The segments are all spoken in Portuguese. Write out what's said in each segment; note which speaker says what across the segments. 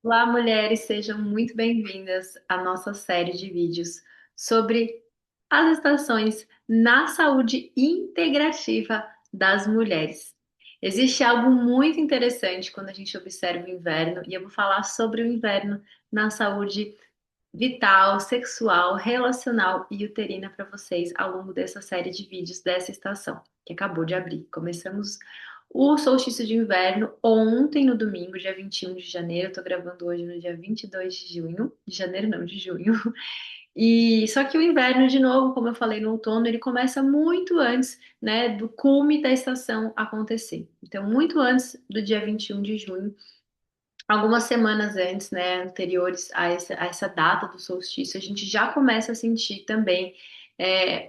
Speaker 1: Olá, mulheres, sejam muito bem-vindas à nossa série de vídeos sobre as estações na saúde integrativa das mulheres. Existe algo muito interessante quando a gente observa o inverno, e eu vou falar sobre o inverno na saúde vital, sexual, relacional e uterina para vocês ao longo dessa série de vídeos dessa estação, que acabou de abrir. Começamos o solstício de inverno ontem, no domingo, dia 21 de janeiro. Eu tô gravando hoje no dia 22 de junho. De janeiro, não, de junho. E só que o inverno, de novo, como eu falei no outono, ele começa muito antes, né, do cume da estação acontecer. Então, muito antes do dia 21 de junho, algumas semanas antes, né, anteriores a essa data do solstício, a gente já começa a sentir também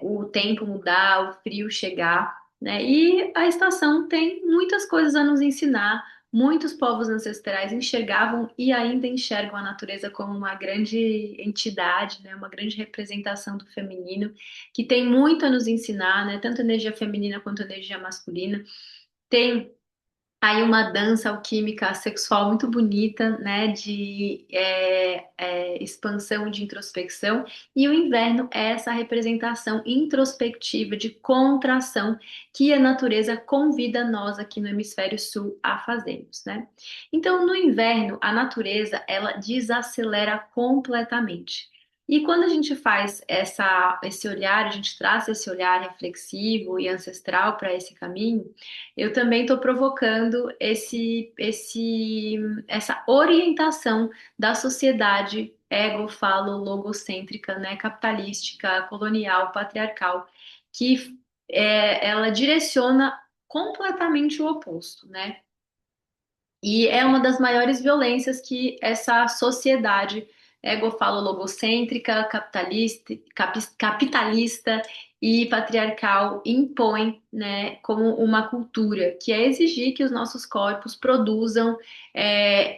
Speaker 1: o tempo mudar, o frio chegar, né? E a estação tem muitas coisas a nos ensinar. Muitos povos ancestrais enxergavam e ainda enxergam a natureza como uma grande entidade, né? Uma grande representação do feminino, que tem muito a nos ensinar, né? Tanto energia feminina quanto energia masculina. Tem aí uma dança alquímica sexual muito bonita, né, de expansão, de introspecção, e o inverno é essa representação introspectiva de contração que a natureza convida nós aqui no hemisfério sul a fazermos, né? Então, no inverno, a natureza ela desacelera completamente. E quando a gente faz esse olhar, a gente traz esse olhar reflexivo e ancestral para esse caminho, eu também estou provocando essa orientação da sociedade ego-falo-logocêntrica, né, capitalística, colonial, patriarcal, que ela direciona completamente o oposto, né? E é uma das maiores violências que essa sociedade egofalo-logocêntrica, capitalista e patriarcal impõe, né, como uma cultura, que é exigir que os nossos corpos produzam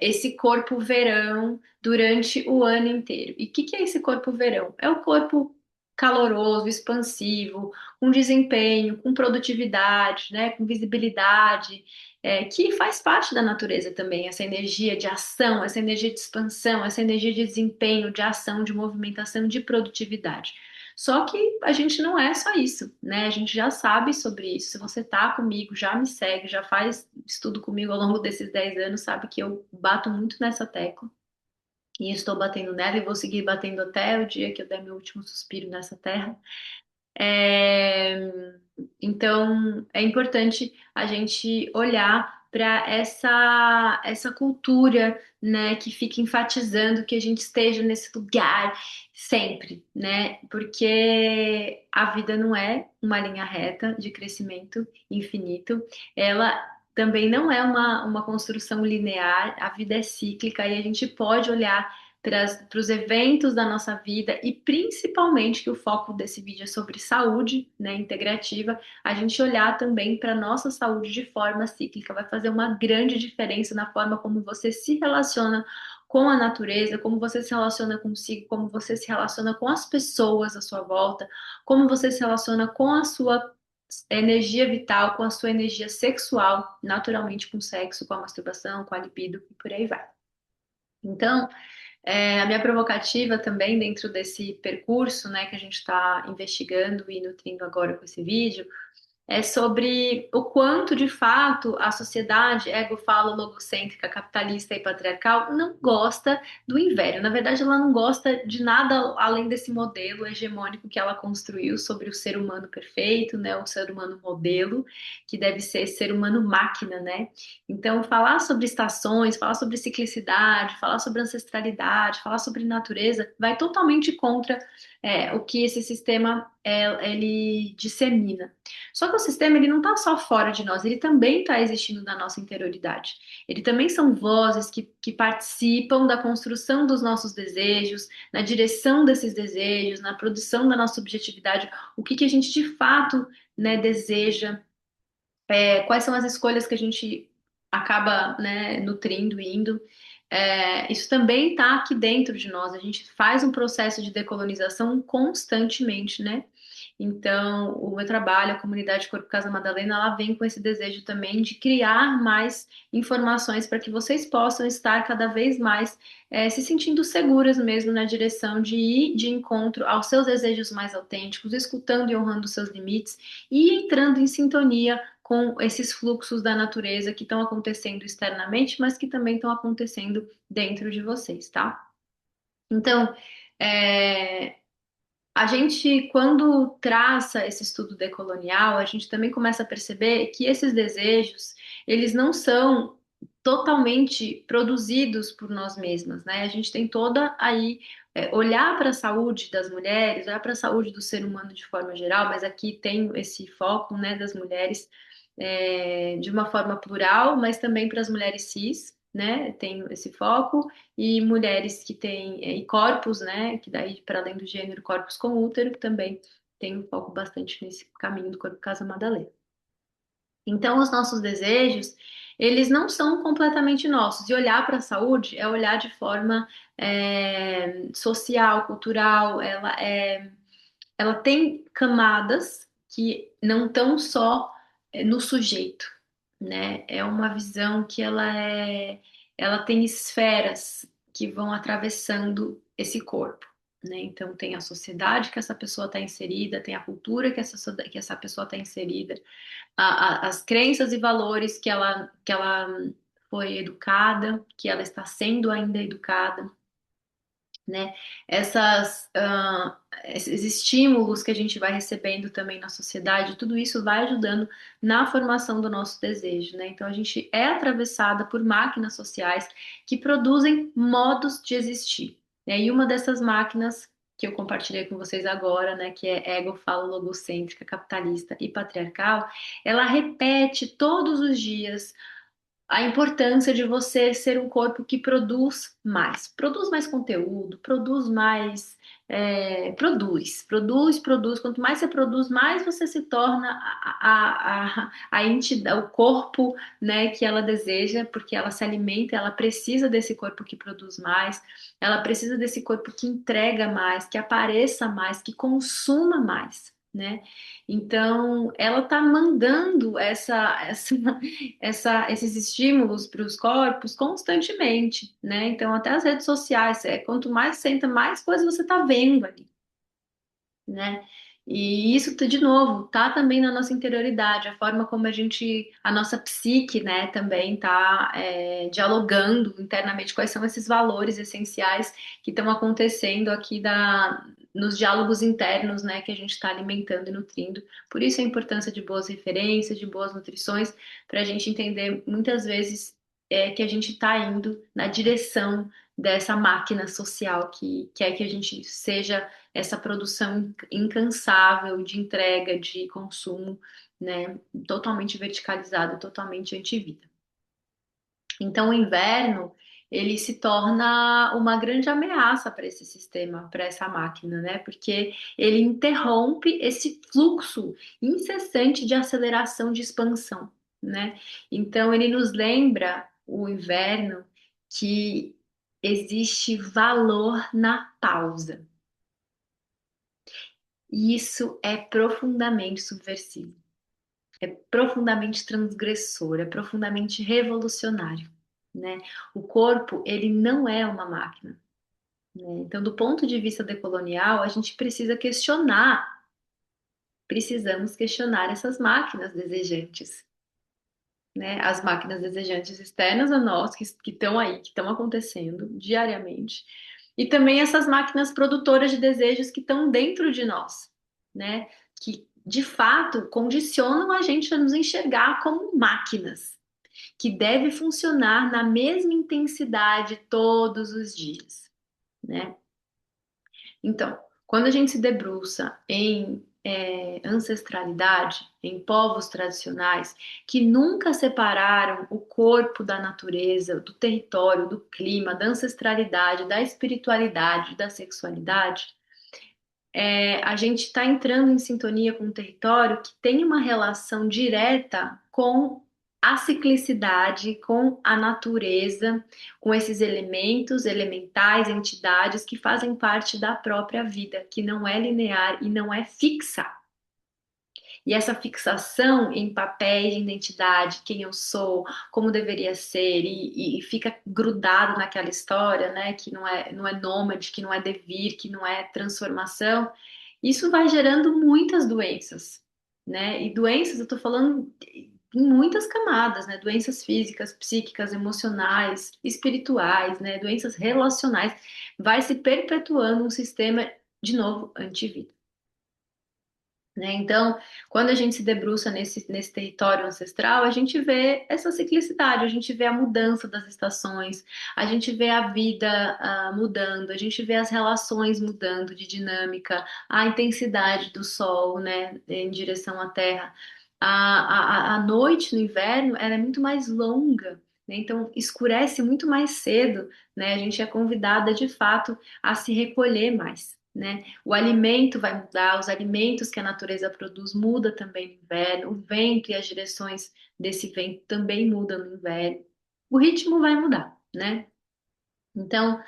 Speaker 1: esse corpo verão durante o ano inteiro. E o que é esse corpo verão? É o corpo caloroso, expansivo, com desempenho, com produtividade, né, com visibilidade, que faz parte da natureza também, essa energia de ação, essa energia de expansão, essa energia de desempenho, de ação, de movimentação, de produtividade. Só que a gente não é só isso, né? A gente já sabe sobre isso. Se você tá comigo, já me segue, já faz estudo comigo ao longo desses 10 anos, sabe que eu bato muito nessa tecla. E estou batendo nela e vou seguir batendo até o dia que eu der meu último suspiro nessa terra. Então, é importante a gente olhar para essa cultura, né, que fica enfatizando que a gente esteja nesse lugar sempre, né? Porque a vida não é uma linha reta de crescimento infinito, ela também não é uma construção linear, a vida é cíclica e a gente pode olhar para os eventos da nossa vida e principalmente que o foco desse vídeo é sobre saúde, né, integrativa, a gente olhar também para a nossa saúde de forma cíclica vai fazer uma grande diferença na forma como você se relaciona com a natureza, como você se relaciona consigo, como você se relaciona com as pessoas à sua volta, como você se relaciona com a sua energia vital, com a sua energia sexual, naturalmente com o sexo, com a masturbação, com a libido e por aí vai. Então, a minha provocativa também dentro desse percurso, né, que a gente está investigando e nutrindo agora com esse vídeo, é sobre o quanto, de fato, a sociedade ego-falo-logocêntrica, capitalista e patriarcal não gosta do inverno. Na verdade, ela não gosta de nada além desse modelo hegemônico que ela construiu sobre o ser humano perfeito, né? O ser humano modelo, que deve ser ser humano máquina, né? Então, falar sobre estações, falar sobre ciclicidade, falar sobre ancestralidade, falar sobre natureza, vai totalmente contra o que esse sistema ele dissemina. Só que o sistema ele não está só fora de nós, ele também está existindo na nossa interioridade. Ele também são vozes que participam da construção dos nossos desejos, na direção desses desejos, na produção da nossa subjetividade, o que a gente de fato, né, deseja, quais são as escolhas que a gente acaba, né, nutrindo, indo. Isso também está aqui dentro de nós. A gente faz um processo de decolonização constantemente, né? Então, o meu trabalho, a comunidade Corpo Casa Madalena, ela vem com esse desejo também de criar mais informações para que vocês possam estar cada vez mais se sentindo seguras mesmo na direção de ir de encontro aos seus desejos mais autênticos, escutando e honrando os seus limites e entrando em sintonia com esses fluxos da natureza que estão acontecendo externamente, mas que também estão acontecendo dentro de vocês, tá? Então, é, a gente, quando traça esse estudo decolonial, a gente também começa a perceber que esses desejos, eles não são totalmente produzidos por nós mesmas, né? A gente tem toda aí, olhar para a saúde das mulheres, olhar para a saúde do ser humano de forma geral, mas aqui tem esse foco, né, das mulheres, de uma forma plural, mas também para as mulheres cis, né? Tem esse foco e mulheres que têm e corpos, né, que daí para além do gênero, corpos com útero, que também tem um foco bastante nesse caminho do corpo Casa Madalena. Então, os nossos desejos, eles não são completamente nossos. E olhar para a saúde é olhar de forma social, cultural, ela tem camadas que não estão só no sujeito, né? É uma visão que ela tem esferas que vão atravessando esse corpo, né? Então tem a sociedade que essa pessoa está inserida, tem a cultura que essa pessoa está inserida, as crenças e valores que ela foi educada, que ela está sendo ainda educada, né? Esses estímulos que a gente vai recebendo também na sociedade, tudo isso vai ajudando na formação do nosso desejo, né? Então a gente é atravessada por máquinas sociais que produzem modos de existir, né? E uma dessas máquinas que eu compartilhei com vocês agora, né, que é egofalo-logocêntrica, capitalista e patriarcal, ela repete todos os dias a importância de você ser um corpo que produz mais conteúdo, produz mais, produz. Quanto mais você produz, mais você se torna a entidade, o corpo, né, que ela deseja, porque ela se alimenta, ela precisa desse corpo que produz mais, ela precisa desse corpo que entrega mais, que apareça mais, que consuma mais, né? Então, ela tá mandando esses estímulos para os corpos constantemente, né? Então, até as redes sociais, quanto mais senta, mais coisa você está vendo ali, né? E isso, de novo, tá também na nossa interioridade, a forma como a nossa psique, né, também tá dialogando internamente quais são esses valores essenciais que estão acontecendo aqui nos diálogos internos, né, que a gente está alimentando e nutrindo. Por isso a importância de boas referências, de boas nutrições, para a gente entender muitas vezes que a gente está indo na direção dessa máquina social que quer que a gente seja essa produção incansável de entrega, de consumo, né, totalmente verticalizado, totalmente antivida. Então, o inverno, ele se torna uma grande ameaça para esse sistema, para essa máquina, né? Porque ele interrompe esse fluxo incessante de aceleração, de expansão, né? Então, ele nos lembra, o inverno, que existe valor na pausa. E isso é profundamente subversivo, é profundamente transgressor, é profundamente revolucionário, né? O corpo, ele não é uma máquina, né? Então, do ponto de vista decolonial, a gente precisamos questionar essas máquinas desejantes, né? As máquinas desejantes externas a nós, que estão aí, que estão acontecendo diariamente, e também essas máquinas produtoras de desejos que estão dentro de nós, né? Que de fato condicionam a gente a nos enxergar como máquinas, que deve funcionar na mesma intensidade todos os dias, né? Então, quando a gente se debruça em ancestralidade, em povos tradicionais que nunca separaram o corpo da natureza, do território, do clima, da ancestralidade, da espiritualidade, da sexualidade, a gente está entrando em sintonia com um território que tem uma relação direta com a ciclicidade, com a natureza, com esses elementos, elementais, entidades que fazem parte da própria vida, que não é linear e não é fixa. E essa fixação em papéis de identidade, quem eu sou, como deveria ser, e fica grudado naquela história, né? Que não é nômade, que não é devir, que não é transformação, isso vai gerando muitas doenças, né? E doenças, eu tô falando em muitas camadas, né? Doenças físicas, psíquicas, emocionais, espirituais, né? Doenças relacionais. Vai se perpetuando um sistema, de novo, antivida. Né? Então, quando a gente se debruça nesse território ancestral, a gente vê essa ciclicidade, a gente vê a mudança das estações, a gente vê a vida mudando, a gente vê as relações mudando de dinâmica, a intensidade do sol, né, em direção à Terra. A noite no inverno, ela é muito mais longa. Né? Então, escurece muito mais cedo, né? A gente é convidada, de fato, a se recolher mais. Né? O alimento vai mudar, os alimentos que a natureza produz muda também no inverno, o vento e as direções desse vento também mudam no inverno. O ritmo vai mudar, né? Então,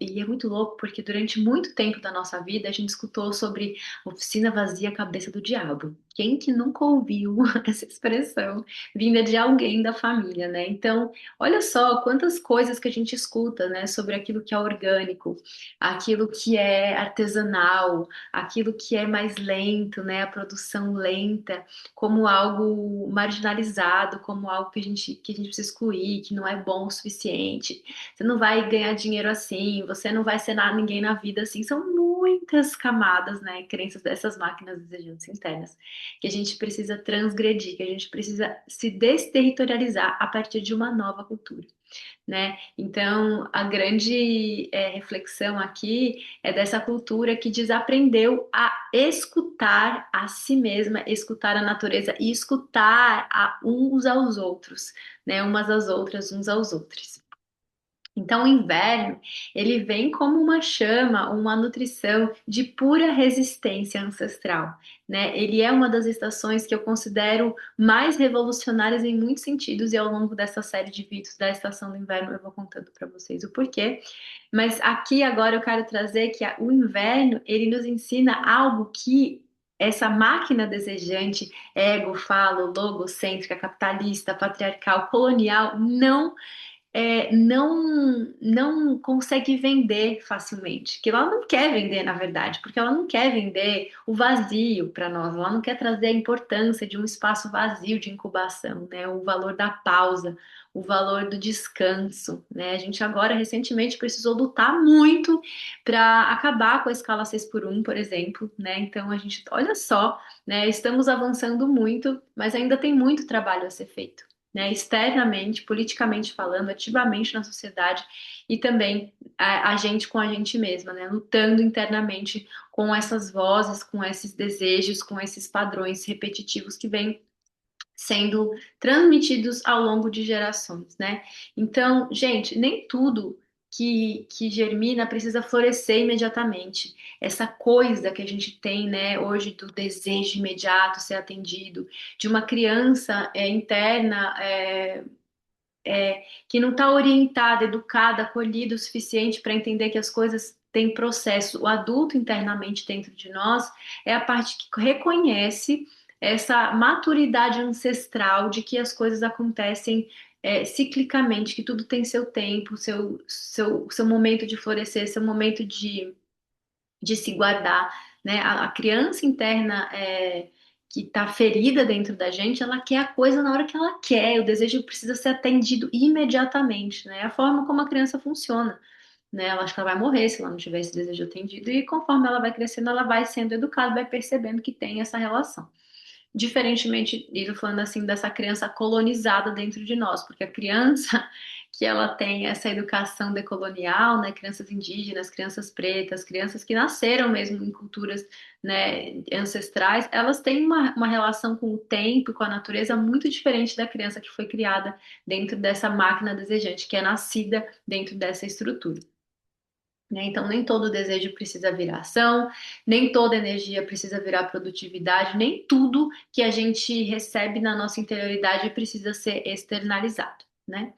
Speaker 1: e é muito louco porque durante muito tempo da nossa vida a gente escutou sobre oficina vazia, cabeça do diabo. Quem que nunca ouviu essa expressão vinda de alguém da família, né? Então, olha só quantas coisas que a gente escuta, né, sobre aquilo que é orgânico, aquilo que é artesanal, aquilo que é mais lento, né, a produção lenta, como algo marginalizado, como algo que a gente precisa excluir, que não é bom o suficiente. Você não vai ganhar dinheiro assim, você não vai ser ninguém na vida assim. São muitas camadas, né, crenças dessas máquinas desejantes internas que a gente precisa transgredir, que a gente precisa se desterritorializar a partir de uma nova cultura. Né? Então, a grande reflexão aqui é dessa cultura que desaprendeu a escutar a si mesma, escutar a natureza e escutar uns aos outros, né? Umas às outras, uns aos outros. Então, o inverno, ele vem como uma chama, uma nutrição de pura resistência ancestral, né? Ele é uma das estações que eu considero mais revolucionárias em muitos sentidos, e ao longo dessa série de vídeos da estação do inverno eu vou contando para vocês o porquê. Mas aqui agora eu quero trazer que o inverno, ele nos ensina algo que essa máquina desejante, ego, falo, logocêntrica, capitalista, patriarcal, colonial, não consegue vender facilmente, que ela não quer vender, na verdade, porque ela não quer vender o vazio para nós, ela não quer trazer a importância de um espaço vazio de incubação, né? O valor da pausa, o valor do descanso, né? A gente agora recentemente precisou lutar muito para acabar com a escala 6 por um, por exemplo, né? Então a gente, olha só, né? Estamos avançando muito, mas ainda tem muito trabalho a ser feito, né, externamente, politicamente falando, ativamente na sociedade e também a gente com a gente mesma, né, lutando internamente com essas vozes, com esses desejos, com esses padrões repetitivos que vêm sendo transmitidos ao longo de gerações, né? Então, gente, nem tudo que germina precisa florescer imediatamente. Essa coisa que a gente tem, né, hoje do desejo imediato ser atendido, de uma criança interna que não está orientada, educada, acolhida o suficiente para entender que as coisas têm processo. O adulto internamente dentro de nós é a parte que reconhece essa maturidade ancestral de que as coisas acontecem ciclicamente, que tudo tem seu tempo, seu momento de florescer, seu momento de se guardar, né? A criança interna que está ferida dentro da gente, ela quer a coisa na hora que ela quer, o desejo precisa ser atendido imediatamente, né? É a forma como a criança funciona, né? Ela acha que ela vai morrer se ela não tiver esse desejo atendido, e conforme ela vai crescendo, ela vai sendo educada, vai percebendo que tem essa relação. Diferentemente, isso falando assim, dessa criança colonizada dentro de nós, porque a criança que ela tem essa educação decolonial, né, crianças indígenas, crianças pretas, crianças que nasceram mesmo em culturas, né, ancestrais, elas têm uma relação com o tempo e com a natureza muito diferente da criança que foi criada dentro dessa máquina desejante, que é nascida dentro dessa estrutura. Né? Então, nem todo desejo precisa virar ação, nem toda energia precisa virar produtividade, nem tudo que a gente recebe na nossa interioridade precisa ser externalizado, né?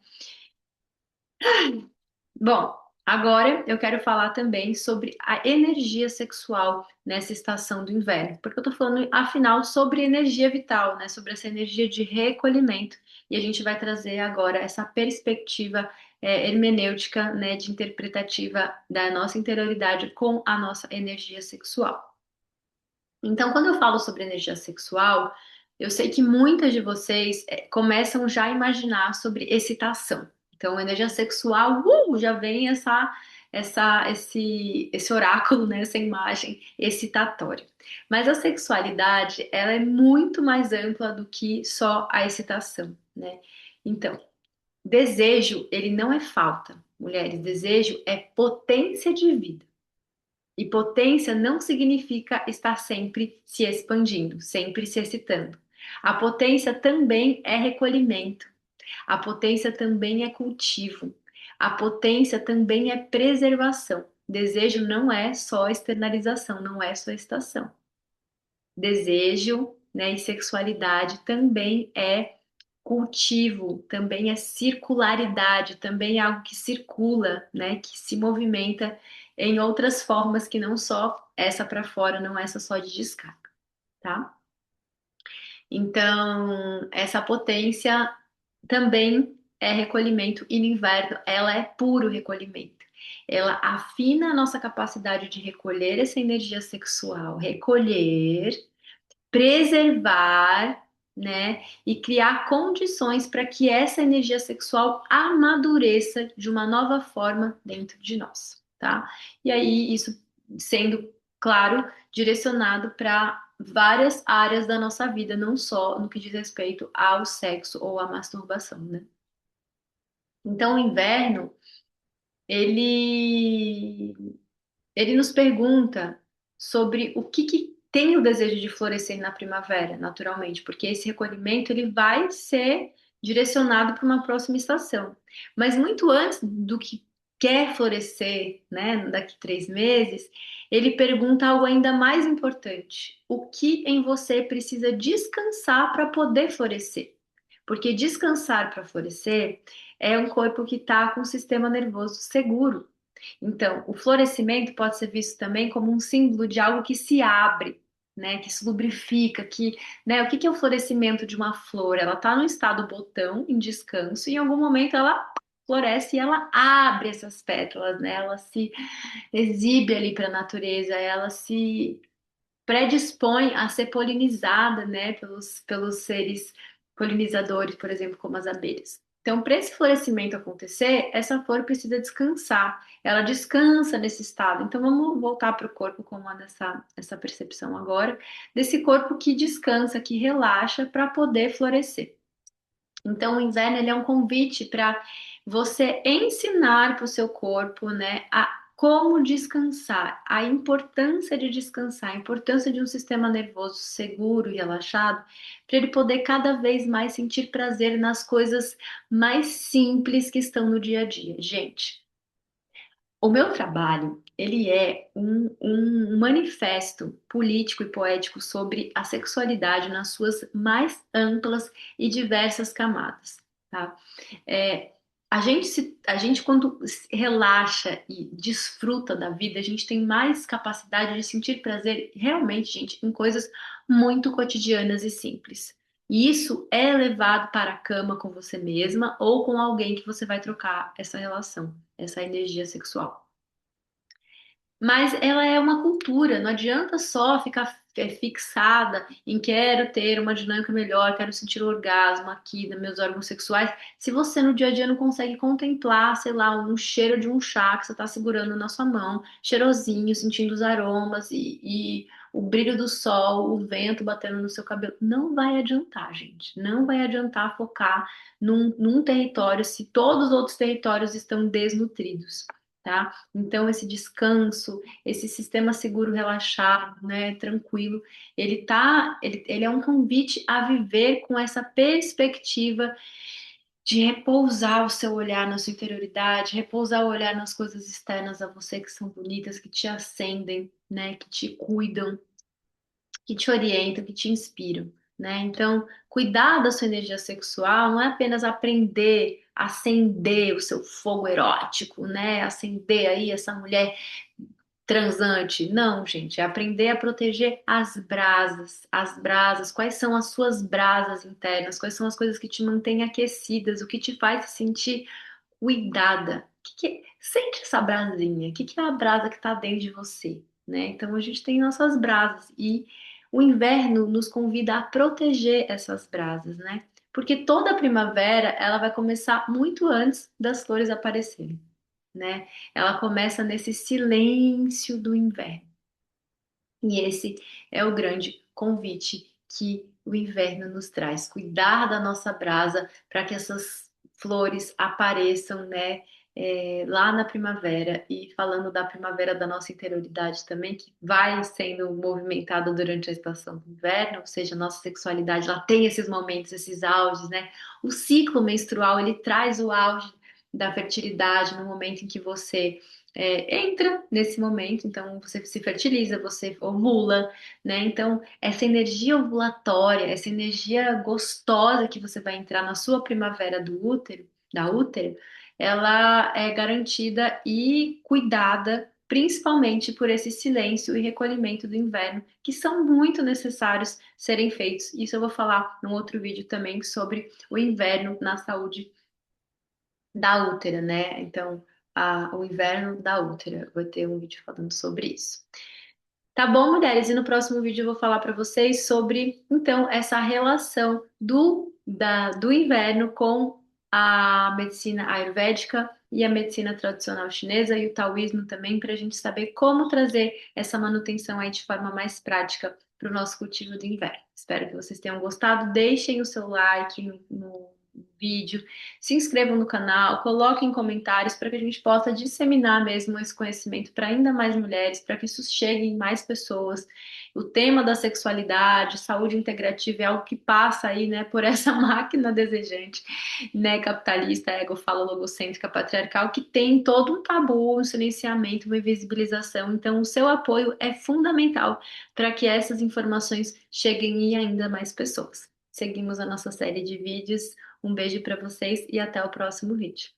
Speaker 1: Bom, Agora eu quero falar também sobre a energia sexual nessa estação do inverno, porque eu tô falando, afinal, sobre energia vital, né? Sobre essa energia de recolhimento, e a gente vai trazer agora essa perspectiva hermenêutica, né, de interpretativa da nossa interioridade com a nossa energia sexual. Então, quando eu falo sobre energia sexual, eu sei que muitas de vocês começam já a imaginar sobre excitação. Então, energia sexual, já vem esse oráculo, né, essa imagem excitatória. Mas a sexualidade, ela é muito mais ampla do que só a excitação, né? Então, desejo, ele não é falta, mulheres, desejo é potência de vida. E potência não significa estar sempre se expandindo, sempre se excitando. A potência também é recolhimento. A potência também é cultivo. A potência também é preservação. Desejo não é só externalização, não é só estação. Desejo, né, e sexualidade também é cultivo, também é circularidade, também é algo que circula, né, que se movimenta em outras formas que não só essa para fora, não essa só de descarga, tá? Então, essa potência também é recolhimento e no inverno ela é puro recolhimento. Ela afina a nossa capacidade de recolher essa energia sexual, recolher, preservar, né, e criar condições para que essa energia sexual amadureça de uma nova forma dentro de nós, tá? E aí isso sendo, claro, direcionado para várias áreas da nossa vida, não só no que diz respeito ao sexo ou à masturbação, né? Então, o inverno, ele ele nos pergunta sobre o que tem o desejo de florescer na primavera, naturalmente, porque esse recolhimento ele vai ser direcionado para uma próxima estação. Mas muito antes do que quer florescer, né, daqui 3 meses, ele pergunta algo ainda mais importante: o que em você precisa descansar para poder florescer? Porque descansar para florescer é um corpo que está com o sistema nervoso seguro. Então, o florescimento pode ser visto também como um símbolo de algo que se abre, né, que se lubrifica, né, o que é o florescimento de uma flor? Ela está no estado botão, em descanso, e em algum momento ela floresce e ela abre essas pétalas, né? Ela se exibe ali para a natureza, ela se predispõe a ser polinizada, né, pelos seres polinizadores, por exemplo, como as abelhas. Então, para esse florescimento acontecer, essa flor precisa descansar. Ela descansa nesse estado. Então, vamos voltar para o corpo com essa percepção agora, desse corpo que descansa, que relaxa para poder florescer. Então, o inverno ele é um convite para você ensinar para o seu corpo, né, a como descansar, a importância de descansar, a importância de um sistema nervoso seguro e relaxado, para ele poder cada vez mais sentir prazer nas coisas mais simples que estão no dia a dia. Gente, o meu trabalho, ele é um manifesto político e poético sobre a sexualidade nas suas mais amplas e diversas camadas, tá? É, a gente quando relaxa e desfruta da vida, a gente tem mais capacidade de sentir prazer realmente, gente, em coisas muito cotidianas e simples. E isso é levado para a cama com você mesma ou com alguém que você vai trocar essa relação, essa energia sexual. Mas ela é uma cultura, não adianta só ficar fixada em quero ter uma dinâmica melhor, quero sentir o orgasmo aqui dos meus órgãos sexuais, se você no dia a dia não consegue contemplar, sei lá, um cheiro de um chá que você está segurando na sua mão, cheirosinho, sentindo os aromas e o brilho do sol, o vento batendo no seu cabelo, não vai adiantar, gente. Não vai adiantar focar num território se todos os outros territórios estão desnutridos. Tá? Então, esse descanso, esse sistema seguro, relaxado, né, tranquilo, ele é um convite a viver com essa perspectiva de repousar o seu olhar na sua interioridade, repousar o olhar nas coisas externas a você que são bonitas, que te acendem, né, que te cuidam, que te orientam, que te inspiram, né? Então, cuidar da sua energia sexual não é apenas aprender acender o seu fogo erótico, né? Acender aí essa mulher transante. Não, gente, é aprender a proteger as brasas. As brasas, quais são as suas brasas internas? Quais são as coisas que te mantêm aquecidas? O que te faz se sentir cuidada? Sente essa brasinha. O que é a brasa que está dentro de você, né? Então a gente tem nossas brasas e o inverno nos convida a proteger essas brasas, né? Porque toda a primavera ela vai começar muito antes das flores aparecerem, né? Ela começa nesse silêncio do inverno. E esse é o grande convite que o inverno nos traz, cuidar da nossa brasa para que essas flores apareçam, né, lá na primavera. E falando da primavera da nossa interioridade também, que vai sendo movimentada durante a estação do inverno, ou seja, a nossa sexualidade, ela tem esses momentos, esses auges, né? O ciclo menstrual, ele traz o auge da fertilidade no momento em que você entra nesse momento, então você se fertiliza, você ovula, né? Então, essa energia ovulatória, essa energia gostosa que você vai entrar na sua primavera do útero, da útero, ela é garantida e cuidada principalmente por esse silêncio e recolhimento do inverno, que são muito necessários serem feitos. Isso eu vou falar num outro vídeo também sobre o inverno na saúde da útera, né? Então, o inverno da útera. Vou ter um vídeo falando sobre isso. Tá bom, mulheres? E no próximo vídeo eu vou falar para vocês sobre, então, essa relação do inverno com a medicina ayurvédica e a medicina tradicional chinesa e o taoísmo também, para a gente saber como trazer essa manutenção aí de forma mais prática para o nosso cultivo do inverno. Espero que vocês tenham gostado. Deixem o seu like no vídeo, se inscrevam no canal, coloquem comentários para que a gente possa disseminar mesmo esse conhecimento para ainda mais mulheres, para que isso chegue em mais pessoas. O tema da sexualidade, saúde integrativa é algo que passa aí, né, por essa máquina desejante, né, capitalista, egofalo-logocêntrica, patriarcal, que tem todo um tabu, um silenciamento, uma invisibilização. Então, o seu apoio é fundamental para que essas informações cheguem em ainda mais pessoas. Seguimos a nossa série de vídeos. Um beijo para vocês e até o próximo vídeo.